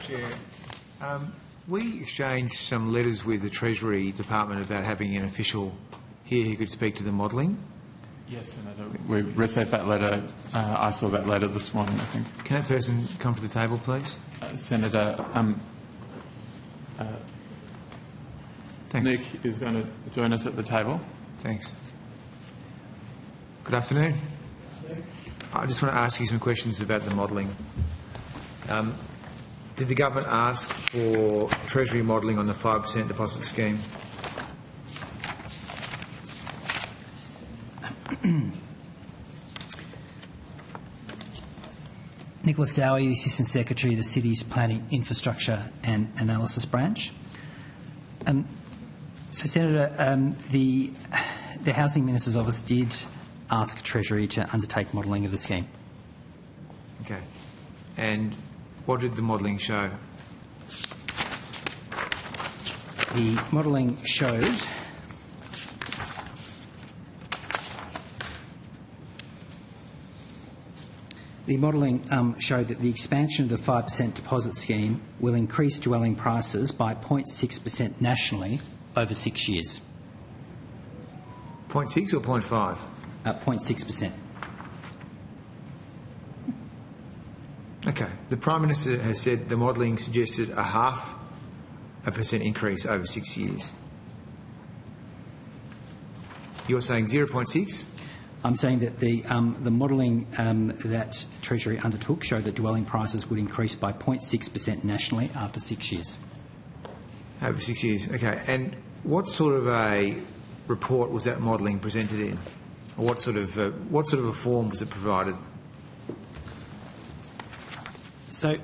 Chair. We exchanged some letters with the Treasury Department about having an official here who could speak to the modelling. Yes, Senator. We received that letter. I saw that letter this morning, I think. Can that person come to the table, please? Senator, Thanks. Nick is going to join us at the table. Thanks. Good afternoon. I just want to ask you some questions about the modelling. Did the government ask for Treasury modelling on the 5% deposit scheme? Nicholas Dowie, the Assistant Secretary of the City's Planning, Infrastructure and Analysis Branch. So, Senator, the Housing Minister's Office did ask Treasury to undertake modelling of the scheme. Okay. And what did the modelling show? The modelling showed that the expansion of the 5% deposit scheme will increase dwelling prices by 0.6% nationally over 6 years. 0.6 or 0.5? 0.6%. Okay. The Prime Minister has said the modelling suggested a 0.5% increase over 6 years. You're saying 0.6? I'm saying that the modelling that Treasury undertook showed that dwelling prices would increase by 0.6% nationally after 6 years. Over 6 years. Okay. And what sort of a report was that modelling presented in? Or what sort of a form was it provided? So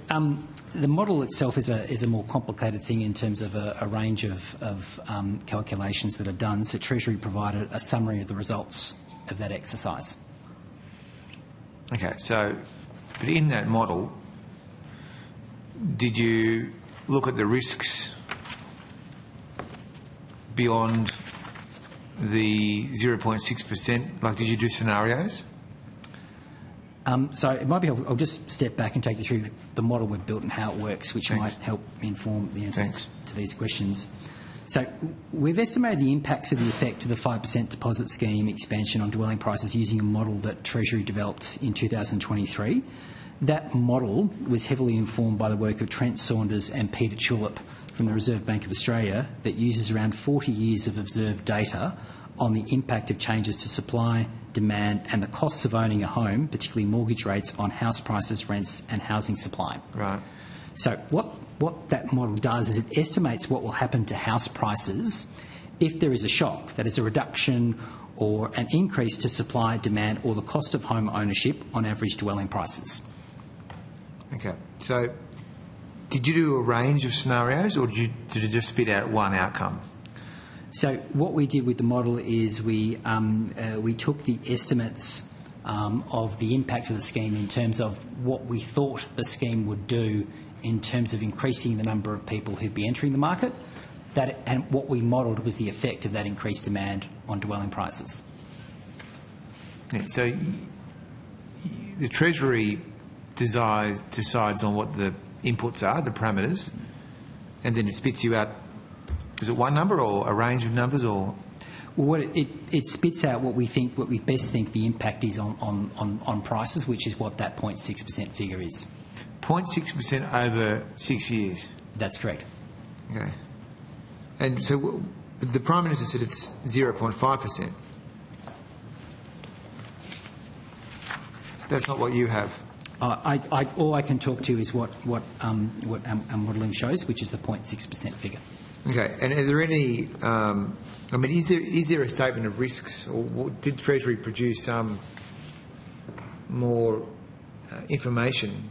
the model itself is a more complicated thing in terms of a range of calculations that are done. So Treasury provided a summary of the results of that exercise. Okay, so, but in that model, did you look at the risks beyond the 0.6%? Like, did you do scenarios? So it might be, I'll just step back and take you through the model we've built and how it works, which might help inform the answers to these questions. So we've estimated the impacts of the effect of the 5% deposit scheme expansion on dwelling prices using a model that Treasury developed in 2023. That model was heavily informed by the work of Trent Saunders and Peter Tulip from the Reserve Bank of Australia that uses around 40 years of observed data on the impact of changes to supply, demand and the costs of owning a home, particularly mortgage rates, on house prices, rents and housing supply. Right. So what that model does is it estimates what will happen to house prices if there is a shock, that is a reduction or an increase to supply, demand or the cost of home ownership on average dwelling prices. Okay. So did you do a range of scenarios or did it just spit out one outcome? So what we did with the model is we took the estimates of the impact of the scheme in terms of what we thought the scheme would do in terms of increasing the number of people who'd be entering the market, and what we modelled was the effect of that increased demand on dwelling prices. Yeah, so the Treasury decides on what the inputs are, the parameters, and then it spits you out. Is it one number or a range of numbers, or? Well, it spits out what we best think the impact is on prices, which is what that 0.6% figure is. 0.6% over 6 years? That's correct. Okay. And so the Prime Minister said it's 0.5%. That's not what you have. All I can talk to is what our modelling shows, which is the 0.6% figure. Okay, and are there any? Is there a statement of risks, or did Treasury produce some more information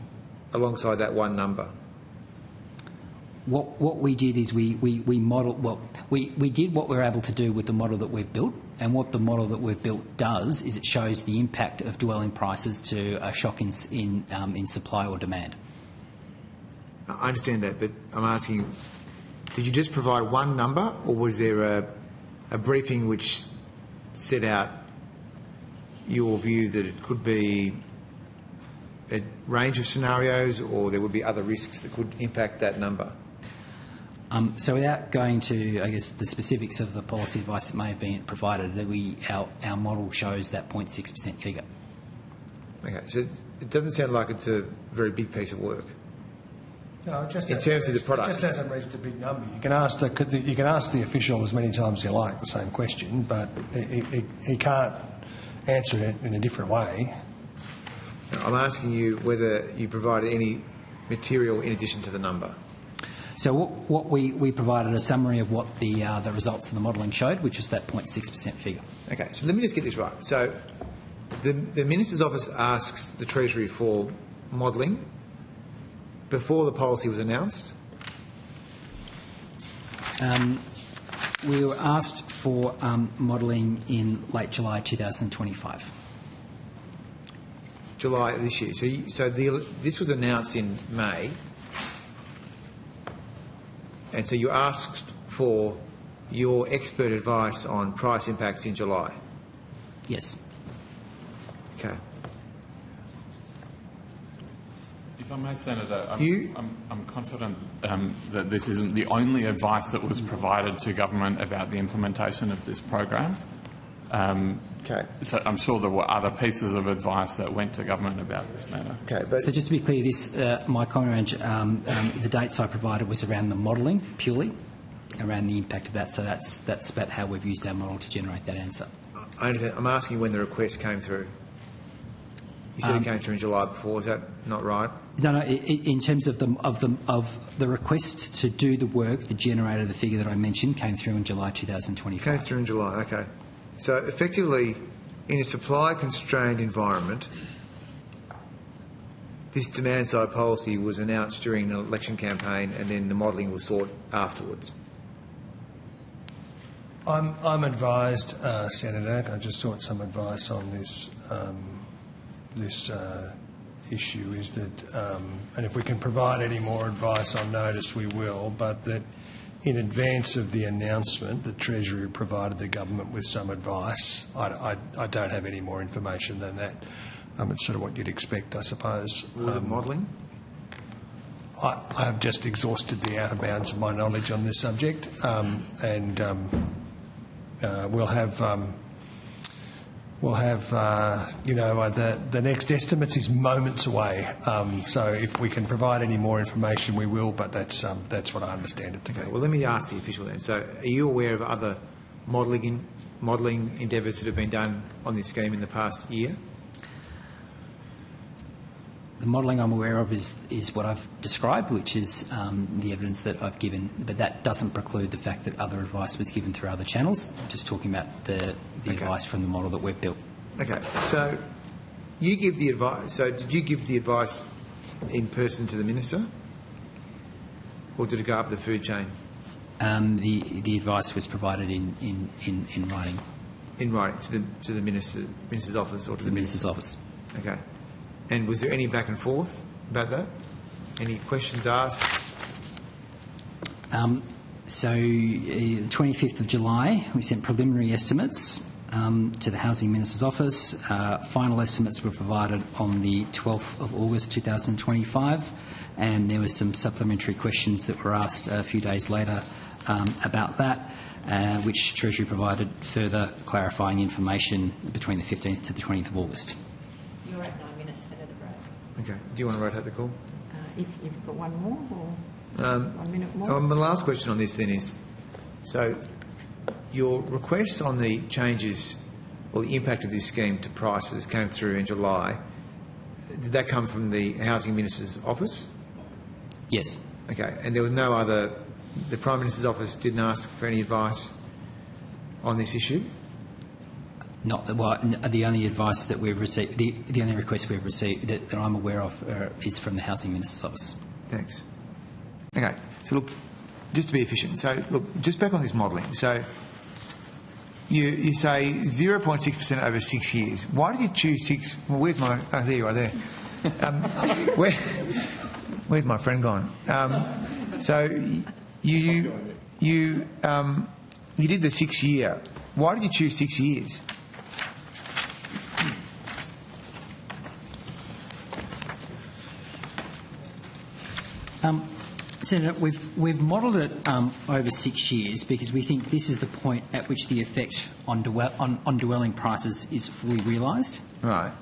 alongside that one number? What we did is we modelled. Well, we did what we were able to do with the model that we've built, and what the model that we've built does is it shows the impact of dwelling prices to a shock in supply or demand. I understand that, but I'm asking. Did you just provide one number, or was there a briefing which set out your view that it could be a range of scenarios, or there would be other risks that could impact that number? So without going to, I guess, the specifics of the policy advice that may have been provided, our model shows that 0.6% figure. Okay, so it doesn't sound like it's a very big piece of work. No, it just In terms of the product. It just hasn't reached a big number. You can ask the official as many times as you like the same question, but he can't answer it in a different way. I'm asking you whether you provided any material in addition to the number. So what we provided a summary of what the results of the modelling showed, which was that 0.6% figure. Okay, so let me just get this right. So the Minister's Office asks the Treasury for modelling before the policy was announced? We were asked for modelling in late July 2025. July of this year. This was announced in May, and so you asked for your expert advice on price impacts in July. Yes. Okay. If I may, Senator, You- I'm confident that this isn't the only advice that was provided to government about the implementation of this program. Okay. So I'm sure there were other pieces of advice that went to government about this matter. Okay, but So just to be clear, this my comment range, the dates I provided was around the modelling purely, around the impact of that. So that's about how we've used our model to generate that answer. I understand. I'm asking when the request came through. You said it came through in July before. Is that not right? No. In terms of the request to do the work, the generator, the figure that I mentioned, came through in July 2025. Came through in July. Okay. So effectively, in a supply-constrained environment, this demand-side policy was announced during an election campaign, and then the modelling was sought afterwards. I'm advised, Senator. I just sought some advice on this issue. Is that, and if we can provide any more advice on notice, we will. But that, in advance of the announcement, the Treasury provided the government with some advice. I don't have any more information than that. It's sort of what you'd expect, I suppose. Was it modelling? I have just exhausted the outer bounds of my knowledge on this subject, and we'll have the next estimates is moments away. So if we can provide any more information, we will. But that's what I understand it to be. Okay. Well, let me ask the official then. So, are you aware of other modelling endeavours that have been done on this scheme in the past year? The modelling I'm aware of is what I've described, which is the evidence that I've given, but that doesn't preclude the fact that other advice was given through other channels. Just talking about the advice from the model that we've built. Okay. So, you give the advice. So, did you give the advice in person to the minister, or did it go up the food chain? The advice was provided in writing. In writing to the minister's office or to the Minister's office. Okay. And was there any back and forth about that? Any questions asked? So, the 25th of July, we sent preliminary estimates to the Housing Minister's Office. Final estimates were provided on the 12th of August 2025, and there were some supplementary questions that were asked a few days later about that, which Treasury provided further clarifying information between the 15th to the 20th of August. You're at 9 minutes, Senator Bragg. Okay. Do you want to rotate the call? If you've got one more or 1 minute more. My last question on this then is, so your request on the changes or the impact of this scheme to prices came through in July. Did that come from the Housing Minister's Office? Yes. Okay. And there was no other, the Prime Minister's Office didn't ask for any advice on this issue? The only advice that we've received, the only request we've received that I'm aware of is from the Housing Minister's Office. Thanks. Okay. So look, just to be efficient. So look, just back on this modelling. So you say 0.6% over 6 years. Why did you choose 6? Well, where's my? Oh, there you are. There. Where's my friend gone? So you did the 6 year. Why did you choose 6 years? Senator, we've modelled it over 6 years because we think this is the point at which the effect on dwelling prices is fully realised. Right.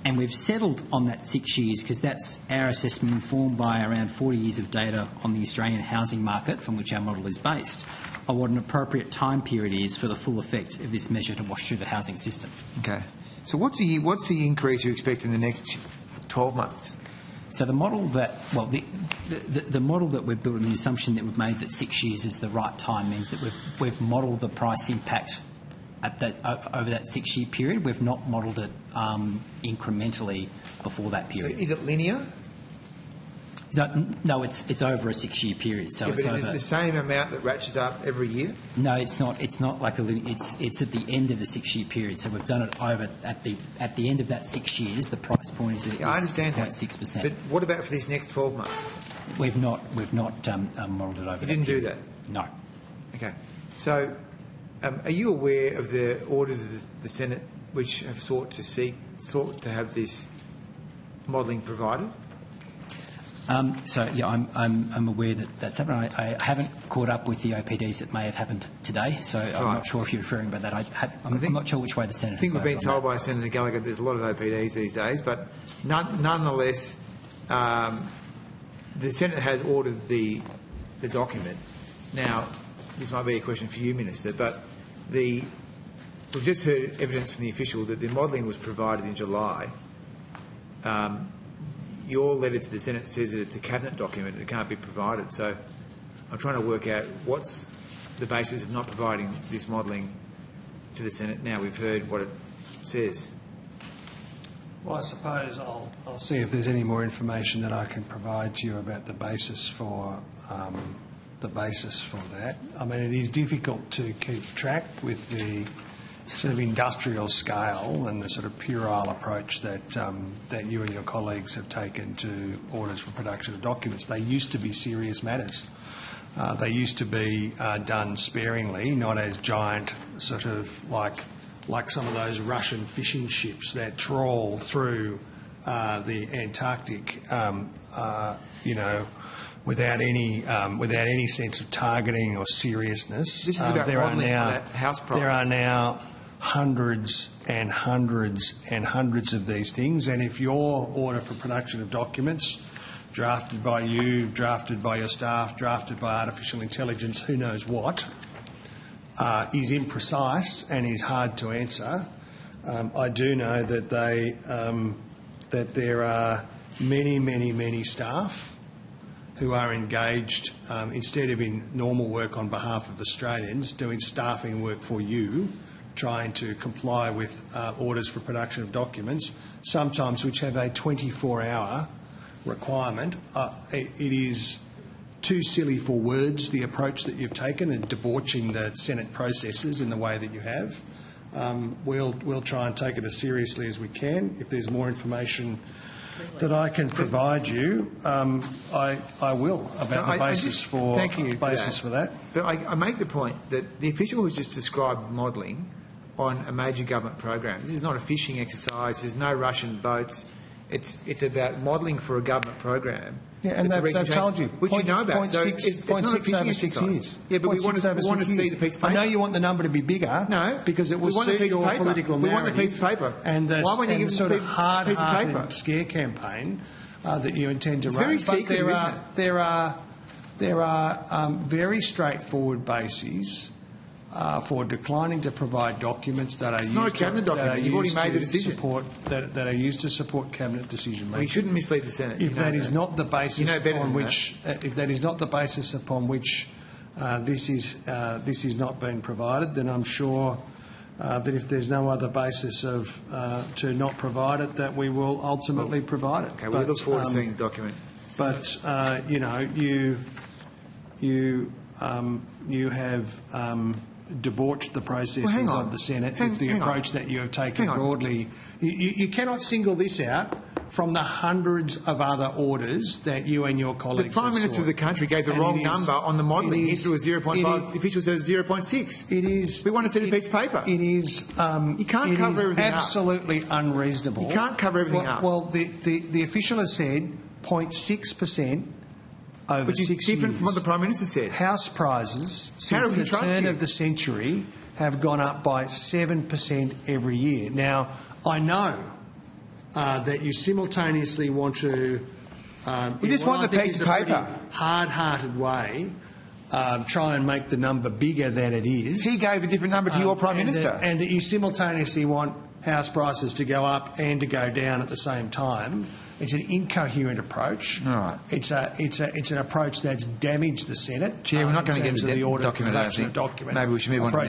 And we've settled on that 6 years because that's our assessment informed by around 40 years of data on the Australian housing market from which our model is based, of what an appropriate time period is for the full effect of this measure to wash through the housing system. Okay. So what's the increase you expect in the next 12 months? So the model that, well, the model that we've built and the assumption that we've made that 6 years is the right time means that we've modelled the price impact at that over that 6 year period. We've not modelled it incrementally before that So period. is it linear? No, it's over a 6 year period. So Yeah, it's but is over. it the same amount that ratchets up every year? No, it's not. It's not like it's at the end of the 6 year period. So we've done it over at the end of that 6 years. The price point is Yeah, I understand that. 0.6%. But what about for this next 12 months? We've not modelled it over. You didn't do period. that? No. Okay. So are you aware of the orders of the Senate which have sought to have this modelling provided? So yeah, I'm aware that that's happened. I haven't caught up with the OPDs that may have happened today, so I'm Right. not sure if you're referring about that. I'm not sure which way the Senate. I think we've has been voted on told by Senator Gallagher there's a lot of OPDs these days, but nonetheless, the Senate has ordered the document. Now, this might be a question for you, Minister, but we've just heard evidence from the official that the modelling was provided in July. Your letter to the Senate says that it's a cabinet document and it can't be provided. So I'm trying to work out what's the basis of not providing this modelling to the Senate. Now we've heard what it says. Well, I suppose I'll see if there's any more information that I can provide to you about the basis for that. I mean, it is difficult to keep track with the sort of industrial scale and the sort of puerile approach that you and your colleagues have taken to orders for production of documents. They used to be serious matters. They used to be done sparingly, not as giant sort of like some of those Russian fishing ships that trawl through the Antarctic, without any sense of targeting or seriousness. This is about modelling on that house price. There are now hundreds and hundreds and hundreds of these things, and if your order for production of documents, drafted by you, drafted by your staff, drafted by artificial intelligence, who knows what, is imprecise and is hard to answer, I do know that that there are many staff who are engaged, instead of in normal work on behalf of Australians, doing staffing work for you, trying to comply with orders for production of documents, sometimes which have a 24-hour requirement. It is too silly for words, the approach that you've taken in debauching the Senate processes in the way that you have. We'll try and take it as seriously as we can. If there's more information that I can provide you, I will, about the basis for that. But I make the point that the official who's just described modelling on a major government program. This is not a fishing exercise. There's no Russian boats. It's about modelling for a government program. Yeah, and they've told you, which you know about. So it's not a fishing over 6 exercise. years. Yeah, but we want to see the piece of paper. I know you want the number to be bigger. No, because it will we want the suit piece of your paper. political We want narrative. the piece of paper. And Why won't you give the us sort of piece of hard-hearted paper? scare campaign that you intend to It's run. very But secretive, isn't it? there are very straightforward bases for declining to provide documents that are It's used not a cabinet document. You've already made the decision. That are used to support cabinet decision making. We shouldn't mislead the Senate. If that is not the basis upon which, this is not being provided, then I'm sure that if there's no other basis to not provide it, that we will ultimately provide it. Okay, we look forward to seeing the document. But you have debauched the processes of the Senate with the approach that you have taken broadly. You cannot single this out from the hundreds of other orders that you and your colleagues The Prime have Minister sought. of the country gave the wrong number on the modelling. He threw a 0.5. The official says 0.6. It is. We want to see the piece of paper. It is. You can't cover everything up. Absolutely unreasonable. You can't cover everything up. Well, the official has said 0.6% over Which is 6 different years. from what the Prime Minister said. House prices How do since we the trust turn you? of the century have gone up by 7% every year. Now, I know that you simultaneously want to, We just in what want I the think piece is of a pretty paper. hard-hearted way, try and make the number bigger than it is. He gave a different number to your Prime and Minister. and that you simultaneously want house prices to go up and to go down at the same time. It's an incoherent approach. All right. It's an approach that's damaged the Senate. Chair, we're not going to get in terms into of the the order document, I don't production of think. documents. Maybe we should move on to the